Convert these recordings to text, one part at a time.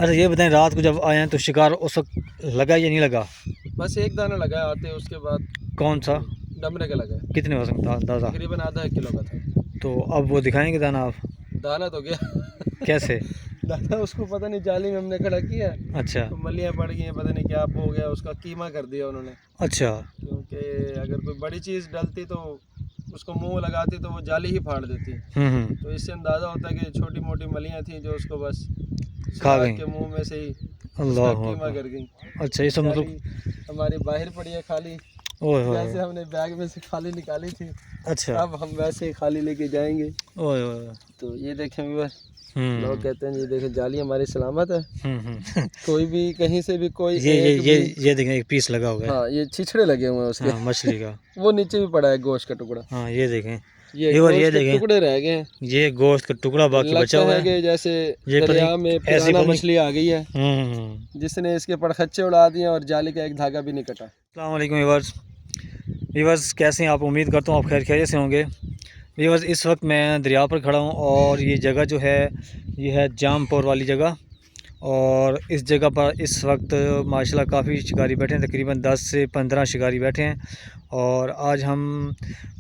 अच्छा ये बताएं, रात को जब आए हैं तो शिकार उस वक्त लगा या नहीं लगा? बस एक दाना लगा आते, उसके बाद कौन सा? डमरे का लगा। कितने हो सकता अंदाज़ा? तकरीबन आधा 1 किलो का था। तो अब वो दिखाएंगे दाना आप? दाना तो गया। कैसे? दाना उसको पता नहीं, जाली में हमने खड़ा किया, अच्छा तो मलियाँ पड़ गई हैं, पता नहीं क्या हो गया, उसका कीमा कर दिया उन्होंने। अच्छा। क्योंकि अगर कोई बड़ी चीज़ डलती तो उसको मुंह लगाती तो वो जाली ही फाड़ देती। हम्म। तो इससे अंदाज़ा होता है कि छोटी मोटी मलियाँ थी जो उसको बस खा सुराख गई। के मुंह में से ही उसका अल्लाह कीमा अकबर। कर गई। अच्छा ये सब मतलब। जाली हमारी बाहर पड़ी है खाली, ओए होए जैसे होए। हमने बैग में से खाली निकाली थी, अच्छा। अब हम वैसे ही खाली लेके जाएंगे। ओए होए। तो ये देखें व्यूअर, लोग हम्म कहते हैं ये देखें जाली हमारी सलामत है, हम्म। कोई भी कहीं से भी कोई ये ये एक ये भी। ये देखें, एक पीस लगा हुआ है। हाँ, ये छिछड़े लगे हुए हैं उसके। हाँ मछली का। वो नीचे भी पड़ा है गोश्त का टुकड़ा। हाँ ये देखें। ये और ये गोश्त के देखें, टुकड़े रह गए हैं। ये गोश्त का टुकड़ा बाकी बचा लगता हुआ है है। कि जैसे ये पता दरिया नहीं में ऐसी पिराना पता नहीं। मछली आ गई है, जिसने इसके पड़खच्चे उड़ा दिए और जाली का एक धागा भी नहीं कटा। अस्सलाम वालेकुम व्यूअर्स। व्यूअर्स कैसे हैं आप? उम्मीद करता हूँ आप खैर खैरियत से होंगे। व्यूअर्स इस वक्त मैं दरिया पर खड़ा हूँ और ये जगह जो है ये है जामपुर वाली जगह। और इस जगह पर इस वक्त माशाल्लाह काफ़ी शिकारी बैठे हैं, तकरीबन 10 से 15 शिकारी बैठे हैं। और आज हम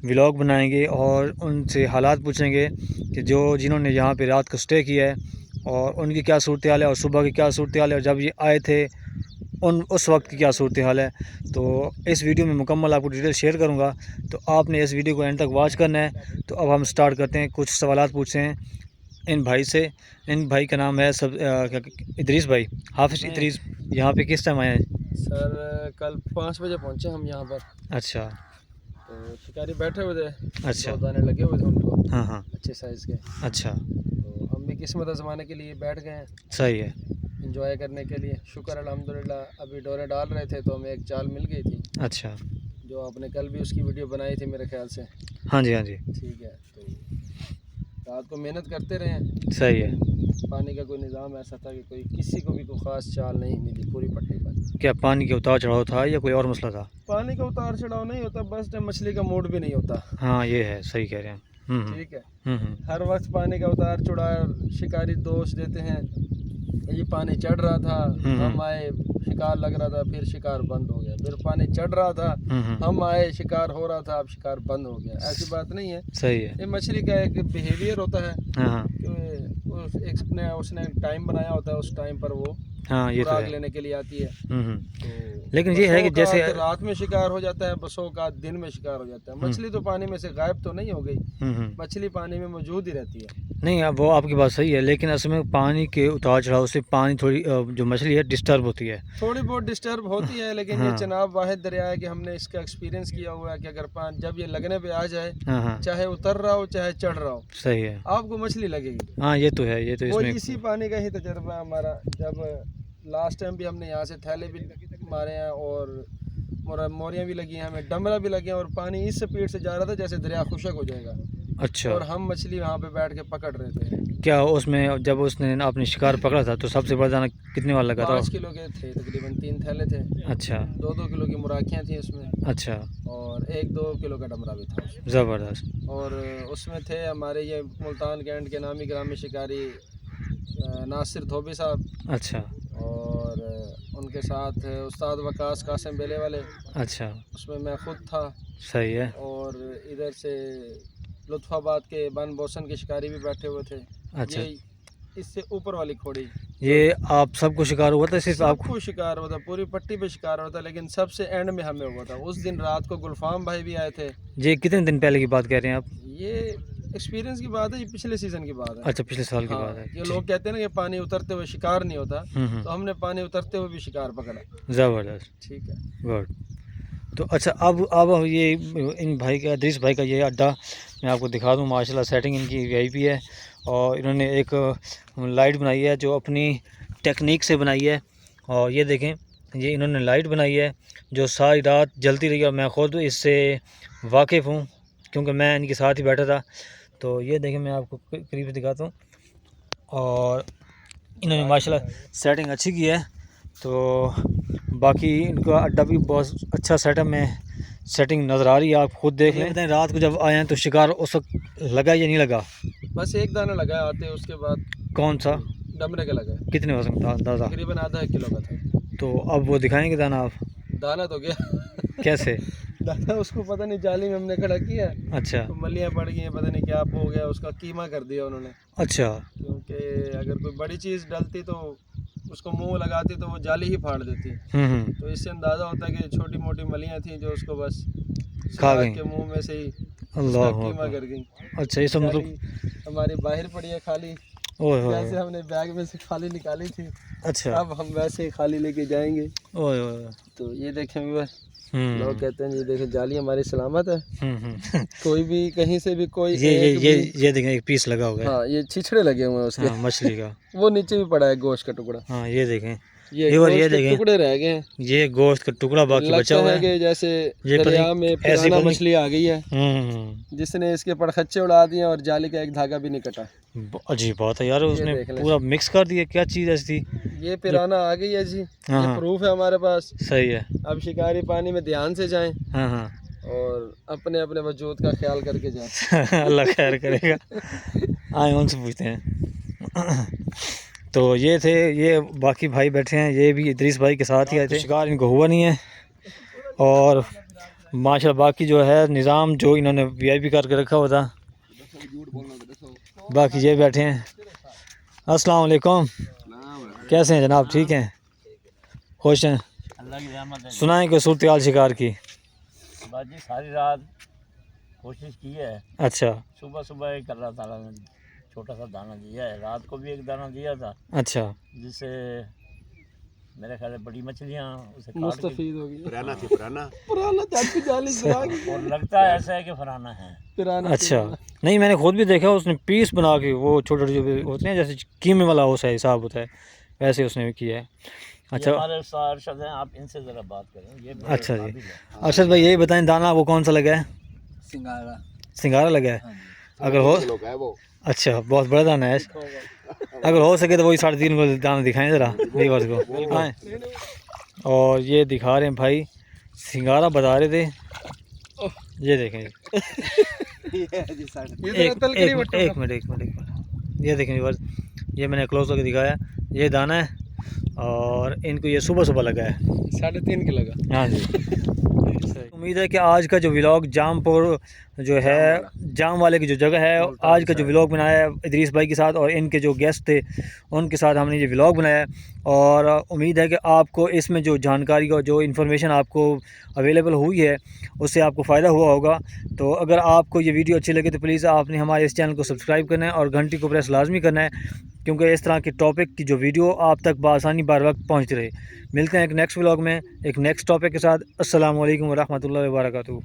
व्लॉग बनाएंगे और उनसे हालात पूछेंगे कि जो जिन्होंने यहाँ पे रात को स्टे किया है और उनकी क्या सूरत हाल है और सुबह की क्या सूरत हाल है और जब ये आए थे उस वक्त की क्या सूरत हाल है। तो इस वीडियो में मुकम्मल आपको डिटेल शेयर करूँगा, तो आपने इस वीडियो को एंड तक वॉच करना है। तो अब हम स्टार्ट करते हैं, कुछ सवालात पूछते हैं इन भाई से। इन भाई का नाम है इदरीस भाई, हाफिज़ इदरीस। यहाँ पे किस टाइम आए हैं? सर कल 5 बजे पहुंचे हम यहाँ पर। अच्छा तो शिकारी बैठे हुए थे, अच्छा। 2 दाने लगे हुए थे उनको, हाँ हाँ। अच्छे साइज़ के। अच्छा तो हम भी किस्मत आजमाने के लिए बैठ गए हैं, सही है। इंजॉय करने के लिए। शुक्र अल्हम्दुलिल्लाह, अभी डोरे डाल रहे थे तो हमें एक चाल मिल गई थी, अच्छा जो आपने कल भी उसकी वीडियो बनाई थी मेरे ख्याल से। हाँ जी हाँ जी। ठीक है, तो रात को मेहनत करते रहे हैं। सही है। पानी का कोई निज़ाम ऐसा था कि कोई किसी को भी कोई ख़ास चाल नहीं मिली पूरी पट्टी पर। क्या पानी के उतार चढ़ाव था या कोई और मसला था? पानी का उतार चढ़ाव नहीं होता, बस टाइम मछली का मूड भी नहीं होता। हाँ ये है, सही कह रहे हैं। ठीक है, हम्म। हर वक्त पानी का उतार चढ़ाव शिकारी दोष देते हैं। ये पानी चढ़ रहा था, हम आए, शिकार लग रहा था, फिर शिकार बंद हो गया। फिर पानी चढ़ रहा था, हम आए, शिकार हो रहा था, अब शिकार बंद हो गया। ऐसी बात नहीं है। सही है। ये मछली का एक बिहेवियर होता है हाँ कि उसने टाइम बनाया होता है, उस टाइम पर वो हाँ ये तो खुराक है। लेने के लिए आती है। तो लेकिन ये है कि बसों का जैसे रात में शिकार हो जाता है, बसों का दिन में शिकार हो जाता है। मछली तो पानी में से गायब तो नहीं हो गई, मछली पानी में मौजूद ही रहती है। नहीं, अब वो आपकी बात सही है, लेकिन असल में पानी के उतार चढ़ाव से पानी थोड़ी जो मछली है डिस्टर्ब होती है। थोड़ी बहुत डिस्टर्ब होती है, लेकिन हाँ। ये चनाब वाहिद दरिया है कि हमने इसका एक्सपीरियंस किया हुआ है कि अगर जब ये लगने पे आ जाए, हाँ चाहे उतर रहा हो चाहे चढ़ रहा हो, सही है। आपको मछली लगेगी। हाँ ये तो है, ये तो वो इसमें इसी पानी का ही तजर्बा है हमारा। जब लास्ट टाइम भी हमने यहाँ से थैले भी मारे हैं और मोरियाँ भी लगी हैं, हमें डमरा भी लगे हैं, और पानी इस स्पीड से जा रहा था जैसे दरिया खुशक हो जाएगा। अच्छा। और हम मछली वहाँ पे बैठ के पकड़ रहे थे। क्या उसमें जब उसने आपने शिकार पकड़ा था तो सबसे बड़ा दाना कितने वाला लगा था? 5 किलो के थे, तकरीबन 3 थैले थे। अच्छा 2-2 किलो की मुराखियाँ थी उसमें, अच्छा। और 1-2 किलो का डमरा भी था उसमें। ज़बरदस्त। और उसमें थे हमारे ये मुल्तान कैंट के नामी ग्रामी शिकारी नासिर धोबी साहब, अच्छा और उनके साथ उस्ताद वकास कासिम बेले वाले। अच्छा। उसमें मैं खुद था। सही है। और इधर से लुत्फाबाद के बन बोसन के शिकारी भी बैठे हुए थे। अच्छा। ये इससे ऊपर वाली खोड़ी, ये आप सबको शिकार हुआ था सिर्फ आपको? सबको शिकार हुआ था, पूरी पट्टी पे शिकार हुआ था, लेकिन सबसे एंड में हमें हुआ था। उस दिन रात को गुलफाम भाई भी आए थे। ये कितने दिन पहले की बात कह रहे हैं आप? ये एक्सपीरियंस की बात है, ये पिछले सीज़न की बात है। अच्छा पिछले साल की हाँ, बात है। ये लोग कहते हैं ना कि पानी उतरते हुए शिकार नहीं होता, हम्म। तो हमने पानी उतरते हुए भी शिकार पकड़ा। ज़बरदस्त। ठीक है। गुड। तो अच्छा अब ये इन भाई का, इदरीस भाई का ये अड्डा मैं आपको दिखा दूं। माशाल्लाह सेटिंग इनकी वीआईपी है और इन्होंने एक लाइट बनाई है जो अपनी टेक्निक से बनाई है। और ये देखें, ये इन्होंने लाइट बनाई है जो सारी रात जलती रही और मैं ख़ुद इससे वाकिफ़ हूँ क्योंकि मैं इनके साथ ही बैठा था। तो ये देखें, मैं आपको करीब से दिखाता हूँ। और इन्होंने माशाल्लाह सेटिंग अच्छी की है। तो बाकी इनका अड्डा भी बहुत अच्छा सेटअप में सेटिंग नज़र आ रही है, आप खुद देख लें। बताएं, रात को जब आए हैं तो शिकार उस वक्त लगा या नहीं लगा? बस एक दाना लगा आते, उसके बाद कौन सा? डमरे का लगा है, कितने हो सकता है अंदाज़ा? तकरीबन आधा किलो का था। तो अब वो दिखाएंगे दाना आप? दाना तो गया कैसे? दाना उसको पता नहीं, जाली में हमने खड़ा किया, अच्छा तो मलियाँ पड़ गई हैं, पता नहीं क्या हो गया, उसका कीमा कर दिया उन्होंने। अच्छा। क्योंकि अगर कोई बड़ी चीज़ डलती तो उसको मुंह लगाती तो वो जाली ही फाड़ देती। तो इससे अंदाज़ा होता है कि छोटी मोटी मलियाँ थी जो उसको बस खा गई के मुंह में से ही अल्लाह कीमा कर गई। अच्छा ये सब मतलब जाली हमारी बाहर पड़ी है खाली, ओए होए जैसे हमने बैग में से खाली निकाली थी, अच्छा अब हम वैसे ही खाली लेके जाएंगे। ओए होए तो ये देखें व्यूअर, लोग कहते हैं ये देखें जाली हमारी सलामत है, हम्म कोई भी कहीं से भी कोई ये देखें एक पीस लगा हुआ है। हाँ ये छिछड़े लगे हुए हैं उसके। हाँ मछली का। वो नीचे भी पड़ा है गोश्त का टुकड़ा। हाँ ये देखें ये और गोश्त ये के देखें टुकड़े रह गए हैं, ये गोश्त का टुकड़ा बाकी बचा लगता हुआ है है। कि जैसे ये पता दरिया नहीं में ऐसी पिराना पता नहीं- मछली आ गई है जिसने इसके पड़खच्चे उड़ा दिए और जाली का एक धागा भी नहीं कटा। अजीब बात है यार, उसने देख लें। पूरा मिक्स कर दिया, क्या चीज़ ऐसी थी? ये पिराना आ गई है जी, हाँ, ये हाँ। प्रूफ है हमारे पास। सही है। अब शिकारी पानी में ध्यान से जाएं हाँ हाँ और अपने अपने वजूद का ख्याल करके जाएं। अल्लाह खैर करेगा। आए उनसे पूछते हैं। तो ये थे, ये बाकी भाई बैठे हैं, ये भी इदरीस भाई के साथ ही आए थे। शिकार इनको हुआ नहीं है और माशाल्लाह बाकी जो है निज़ाम जो इन्होंने वीआईपी करके रखा हुआ था, बाकी ये बैठे हैं। अस्सलाम वालेकुम, कैसे हैं जनाब? ठीक हैं, खुश हैं? सुनाएं कोई सूरत हाल शिकार की। बाजी सारी रात कोशिश की है। अच्छा सुबह सुबह ही कर रहा था, छोटा सा दाना दिया है, रात को भी एक दाना दिया था, अच्छा जिससे मेरे ख्याल में बड़ी मछलियाँ उसे काट मुस्तफीद हो गई। पुराना थी पुराना पुराना आपकी जाली गिरा गई और लगता है ऐसा है कि फराना है। पुराना अच्छा नहीं, मैंने खुद भी देखा, उसने पीस बना के वो छोटे छोटे जो होते हैं जैसे कीमे वाला हो सा हिसाब होता है वैसे उसने भी किया है। अच्छा हमारे उस्ताद अरशद हैं, आप इनसे ज़रा बात करें। ये मेरे अच्छा जी, काबिल है। अरशद भाई यही बताएं दाना वो कौन सा लगा है? सिंगारा। सिंगारा लगा है? अगर हो लोग है वो अच्छा बहुत बड़ा दाना है, अगर हो सके तो वही 3.5 को दाना दिखाएं ज़रा व्यूअर्स को। आए और ये दिखा रहे हैं भाई, सिंगारा बता रहे थे, ये देखें। एक मिनट, ये देखें व्यूअर्स, ये मैंने क्लोज करके दिखाया, ये दाना है और इनको ये सुबह सुबह लगा है 3.5 किलो का। हाँ जी। उम्मीद है कि आज का जो व्लॉग जामपुर जो है, जाम वाले की जो जगह है, आज का जो व्लॉग बनाया है इदरीस भाई के साथ और इनके जो गेस्ट थे उनके साथ हमने ये व्लॉग बनाया है। और उम्मीद है कि आपको इसमें जो जानकारी और जो इन्फॉर्मेशन आपको अवेलेबल हुई है उससे आपको फ़ायदा हुआ होगा। तो अगर आपको ये वीडियो अच्छी लगे तो प्लीज़ आपने हमारे इस चैनल को सब्सक्राइब करना है और घंटी को प्रेस लाजमी करना है, क्योंकि इस तरह के टॉपिक की जो वीडियो आप तक बआसानी बार वक्त पहुँचती रहे। मिलते हैं एक नेक्स्ट व्लॉग में एक नेक्स्ट टॉपिक के साथ। अस्सलाम वालेकुम व रहमतुल्लाहि व बरकातुहू।